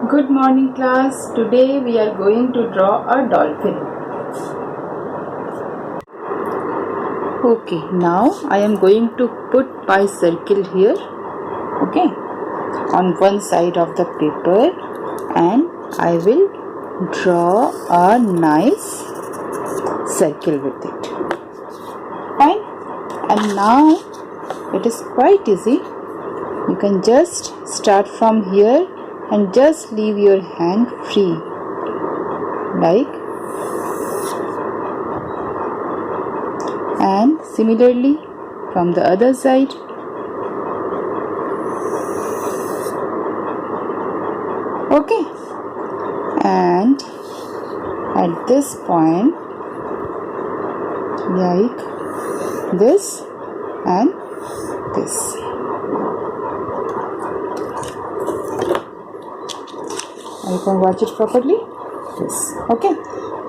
Good morning class. Today we are going to draw a dolphin. Okay, now I am going to put my circle here, okay, on one side of the paper, and I will draw a nice circle with it. Fine. And now it is quite easy. You can just start from here and just leave your hand free, like, and similarly from the other side. Okay, and at this point, like this and this. You can watch it properly. Yes. Okay.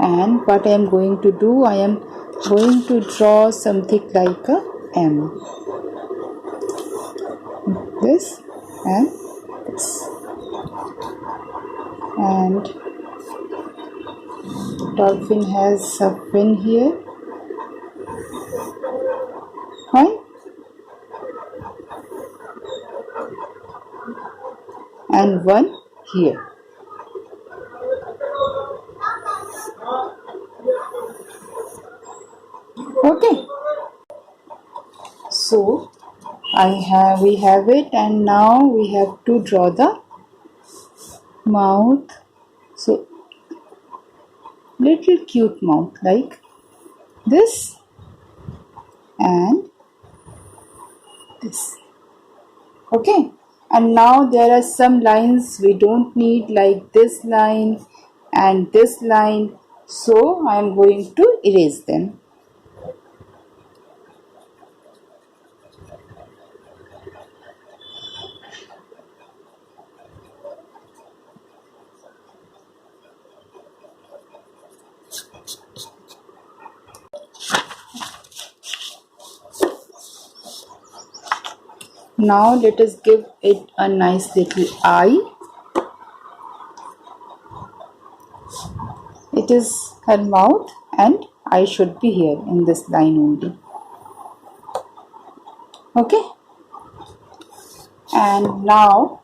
And what I am going to do, I am going to draw something like a M. This and this. And dolphin has a fin here. Fine. And one here. Okay, so we have it, and now we have to draw the mouth. So little cute mouth like this and this. Okay, and now there are some lines we don't need, like this line and this line, so I am going to erase them. Now let us give it a nice little eye. It is her mouth and eye should be here in this line only. Okay. And now,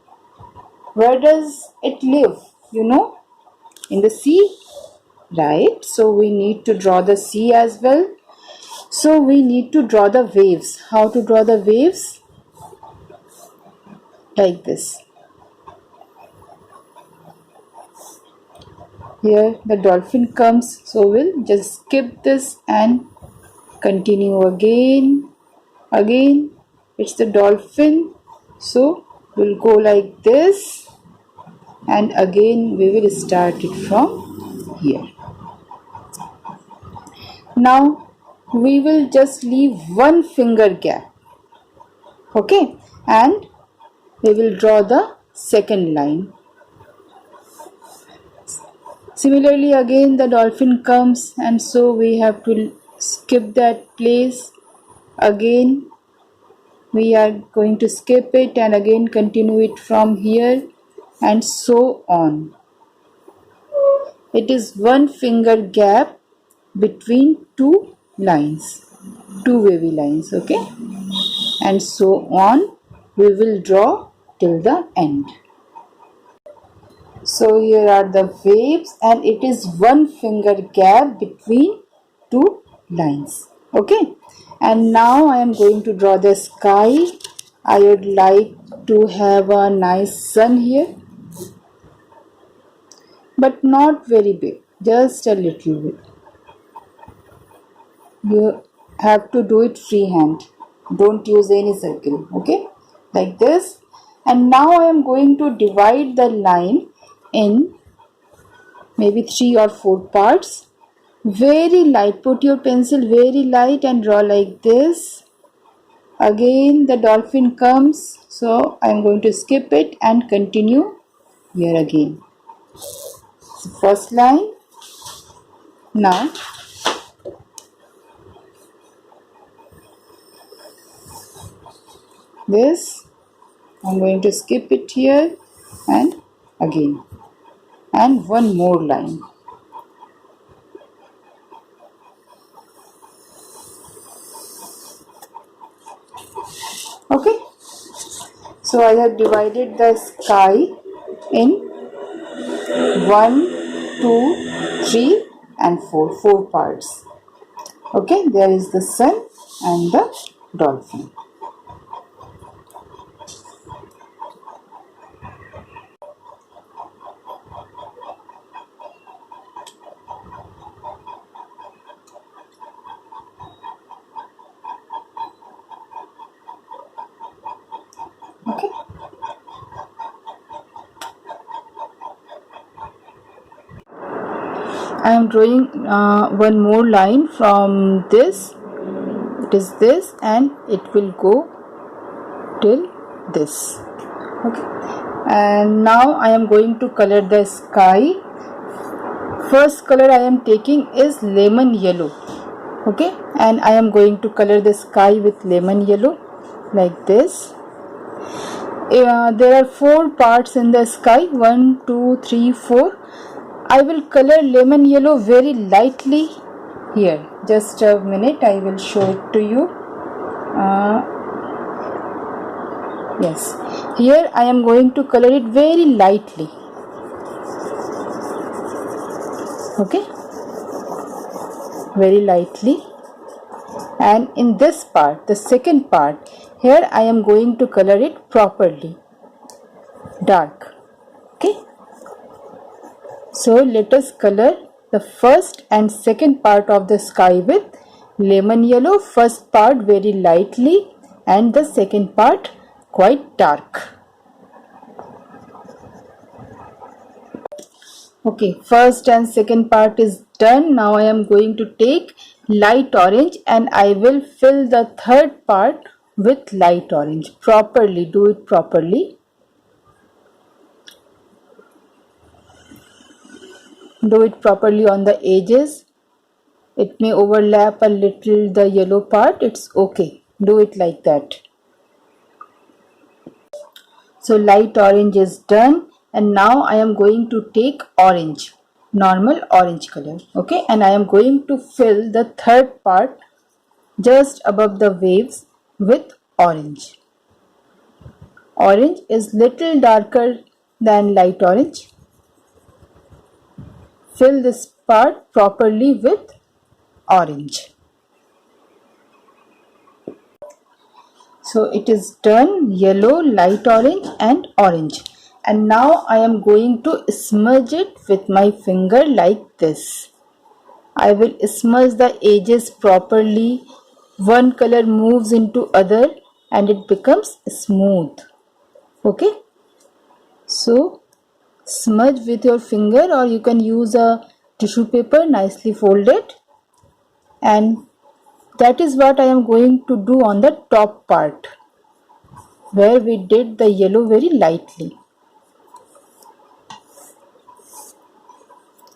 where does it live? You know, in the sea, right? So we need to draw the sea as well. So we need to draw the waves. How to draw the waves? Like this. Here the dolphin comes, so we'll just skip this and continue again. Again, it's the dolphin, so we'll go like this, and again we will start it from here. Now we will just leave one finger gap, okay, and we will draw the second line. Similarly, again the dolphin comes, and so we have to skip that place. Again we are going to skip it and again continue it from here, and so on. It is one finger gap between two lines, two wavy lines, okay, and so on we will draw till the end. So here are the waves, and it is one finger gap between two lines, okay. And now I am going to draw the sky. I would like to have a nice sun here, but not very big, just a little bit. You have to do it freehand, don't use any circle, okay, like this. And now I am going to divide the line in maybe 3 or 4 parts. Very light, put your pencil very light and draw like this. Again the dolphin comes, so I am going to skip it and continue here again. So first line. Now this, I'm going to skip it here and again. and one more line. Okay, so I have divided the sky in 1, 2, 3 and 4 parts. Okay, there is the sun and the dolphin. Okay. I am drawing one more line from this. It is this and it will go till this. Okay. And now I am going to color the sky. First color I am taking is lemon yellow. Okay. And I am going to color the sky with lemon yellow like this. There are 4 parts in the sky. 1, 2, 3, 4. I will color lemon yellow very lightly here. Just a minute, I will show it to you. Yes, here I am going to color it very lightly. Okay, very lightly. And in this part, the second part, here I am going to color it properly, dark. Okay. So let us color the first and second part of the sky with lemon yellow. First part very lightly and the second part quite dark. Okay, first and second part is done. Now I am going to take light orange and I will fill the third part with light orange. Properly, do it properly. Do it properly on the edges. It may overlap a little the yellow part. It's okay. Do it like that. So light orange is done. And now I am going to take orange, normal orange color. Okay. And I am going to fill the third part just above the waves with orange. Orange is little darker than light orange. Fill this part properly with orange. So it is done, yellow, light orange and orange. And now I am going to smudge it with my finger like this. I will smudge the edges properly. One color moves into other and it becomes smooth. Okay. So smudge with your finger or you can use a tissue paper nicely folded. And that is what I am going to do on the top part where we did the yellow very lightly.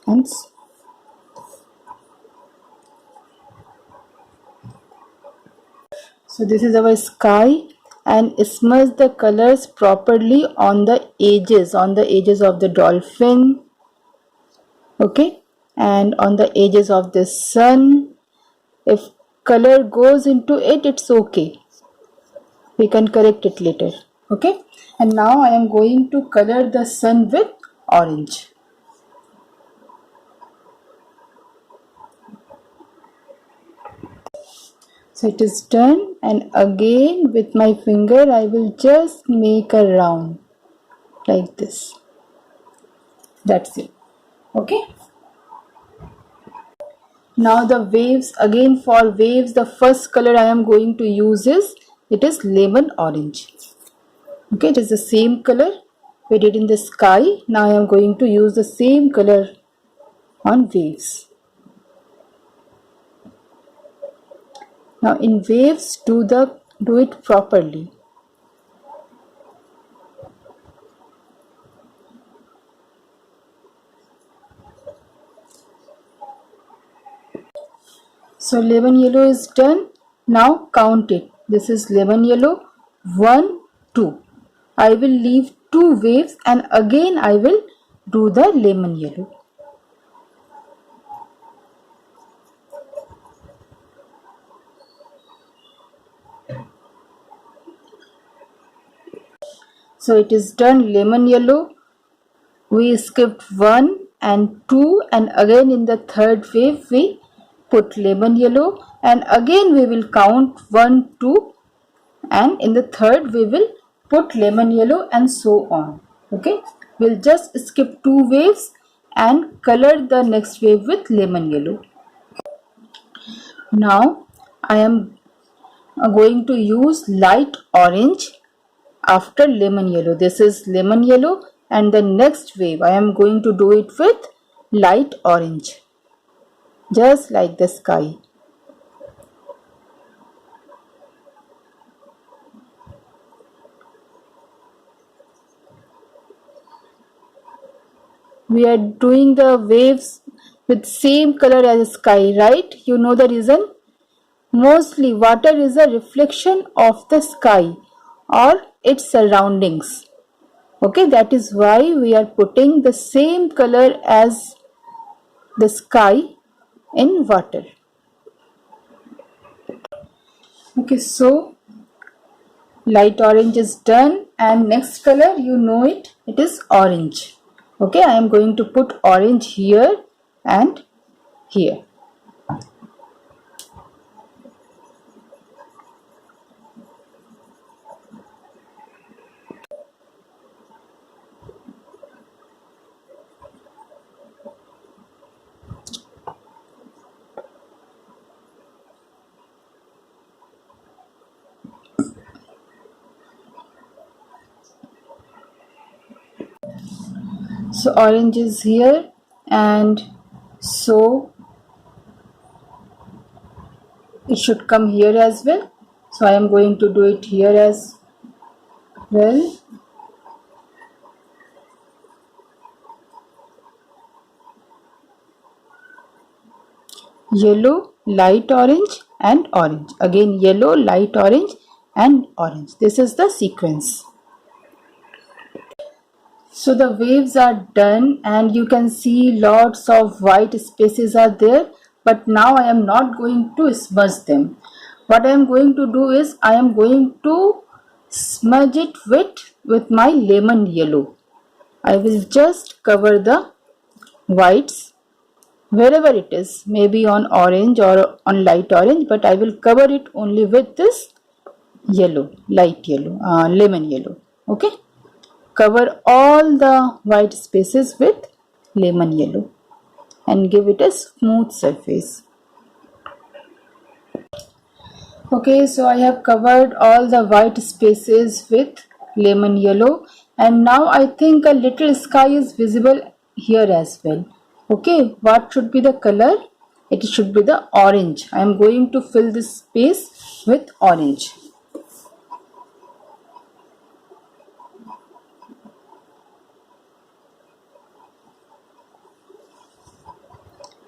And so this is our sky, and smudge the colors properly on the edges of the dolphin, okay, and on the edges of the sun. If color goes into it, it's okay, we can correct it later. Okay, and now I am going to color the sun with orange. So it is done, and again with my finger I will just make a round like this. That's it. Okay. Now the waves, again for waves the first color I am going to use is, it is lemon orange. Okay, it is the same color we did in the sky. Now I am going to use the same color on waves. Now in waves do it properly. So lemon yellow is done. Now count it. This is lemon yellow. 1, 2. I will leave 2 waves and again I will do the lemon yellow. So it is done, lemon yellow. We skipped 1 and 2, and again in the third wave we put lemon yellow, and again we will count 1, 2, and in the third we will put lemon yellow, and so on. Okay, we'll just skip 2 waves and color the next wave with lemon yellow. Now I am going to use light orange after lemon yellow. This is lemon yellow, and the next wave I am going to do it with light orange, just like the sky. We are doing the waves with same color as sky, right? You know the reason? Mostly water is a reflection of the sky or its surroundings. Okay, that is why we are putting the same color as the sky in water. Okay, so light orange is done, and next color, you know it, it is orange. Okay, I am going to put orange here and here. So orange is here, and so it should come here as well. So I am going to do it here as well. Yellow, light orange and orange. Again yellow, light orange and orange. This is the sequence. So the waves are done, and you can see lots of white spaces are there, but now I am not going to smudge them. What I am going to do is I am going to smudge it with my lemon yellow. I will just cover the whites wherever it is, maybe on orange or on light orange, but I will cover it only with this yellow, light yellow, lemon yellow. Okay, cover all the white spaces with lemon yellow and give it a smooth surface. Okay, so I have covered all the white spaces with lemon yellow, and now I think a little sky is visible here as well. Okay, what should be the color? It should be the orange. I am going to fill this space with orange.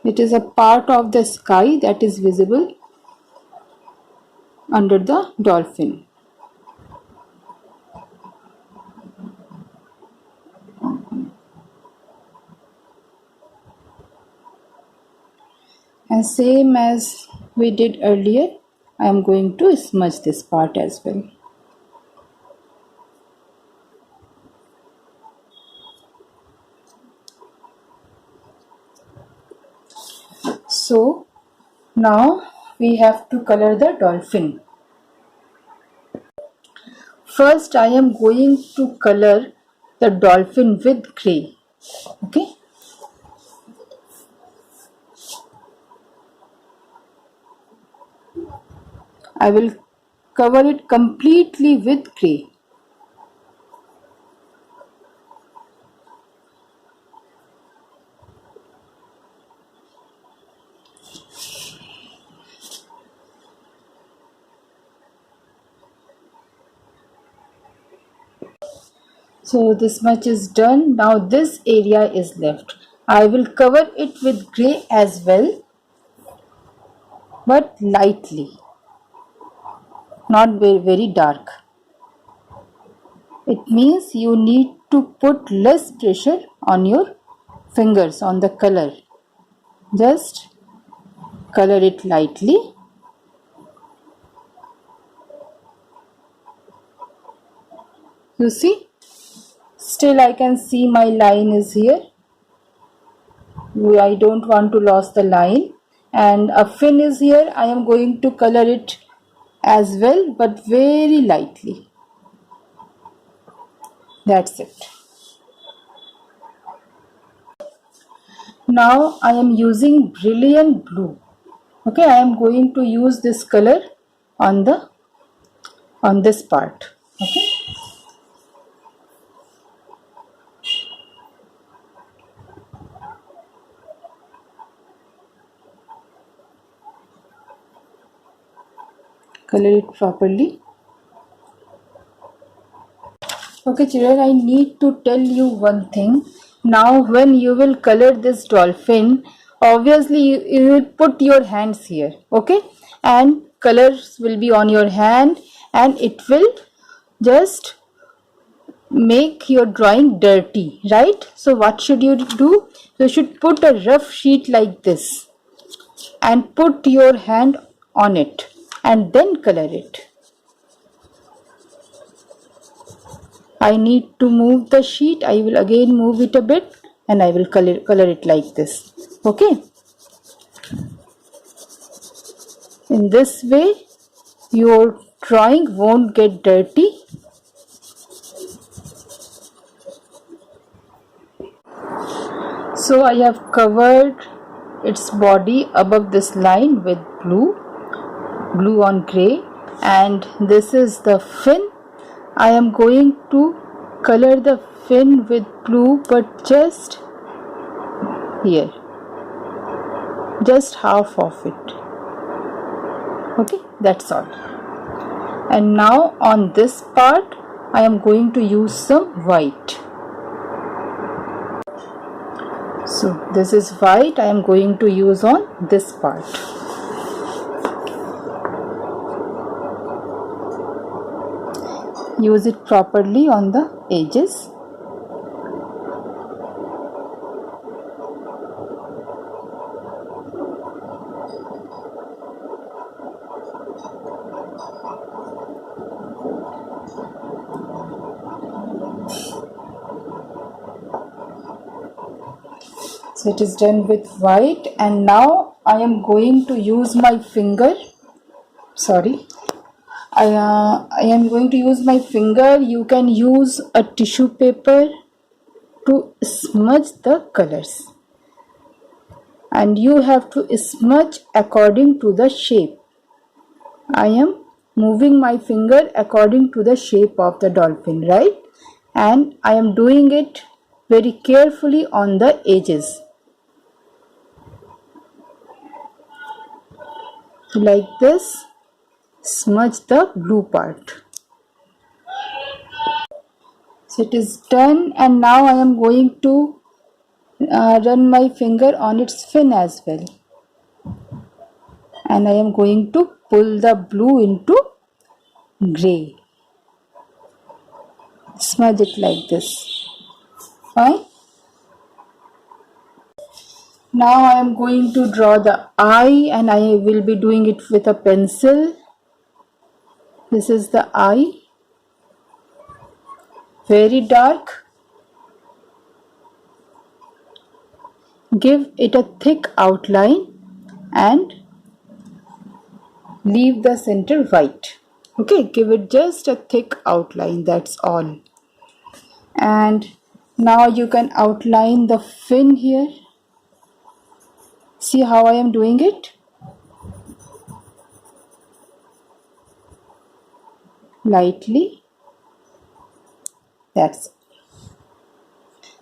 It is a part of the sky that is visible under the dolphin. And same as we did earlier, I am going to smudge this part as well. So now we have to color the dolphin. First I am going to color the dolphin with grey. Okay. I will cover it completely with grey. So this much is done. Now this area is left. I will cover it with grey as well, but lightly, not very dark. It means you need to put less pressure on your fingers, on the color. Just color it lightly. You see, still I can see my line is here. I don't want to lose the line, and a fin is here. I am going to color it as well, but very lightly. That's it. Now I am using brilliant blue. Okay, I am going to use this color on this part. Okay. Color it properly. Okay children, I need to tell you one thing. Now when you will color this dolphin, obviously you will put your hands here, okay, and colors will be on your hand, and it will just make your drawing dirty, right? So what should you do? You should put a rough sheet like this and put your hand on it and then color it. I need to move the sheet. I will again move it a bit and I will color it like this. Okay. In this way, your drawing won't get dirty. So I have covered its body above this line with blue on grey, and this is the fin. I am going to color the fin with blue, but just here, just half of it. Okay, that's all. And now on this part I am going to use some white. So this is white I am going to use on this part. Use it properly on the edges. So it is done with white, and now I am going to use my finger. I am going to use my finger. You can use a tissue paper to smudge the colors, and you have to smudge according to the shape. I am moving my finger according to the shape of the dolphin, right? And I am doing it very carefully on the edges. Like this, smudge the blue part. So it is done, and now I am going to run my finger on its fin as well, and I am going to pull the blue into grey. Smudge it like this. Fine. Now I am going to draw the eye, and I will be doing it with a pencil. This is the eye, very dark. Give it a thick outline and leave the center white. Okay, give it just a thick outline, that's all. And now you can outline the fin here. See how I am doing it? Lightly. That's it.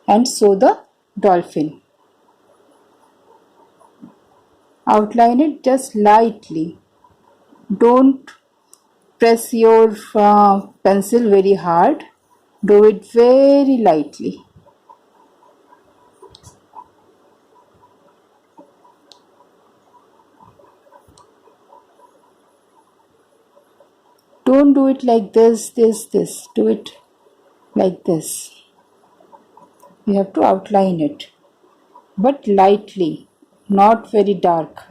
And so the dolphin. Outline it just lightly. Don't press your pencil very hard. Do it very lightly. Don't do it like this. Do it like this. You have to outline it, but lightly, not very dark.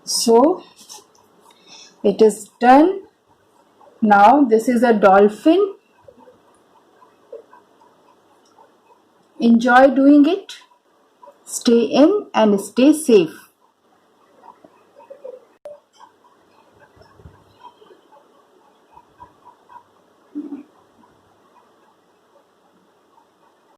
So it is done. Now this is a dolphin. Enjoy doing it. Stay in and stay safe.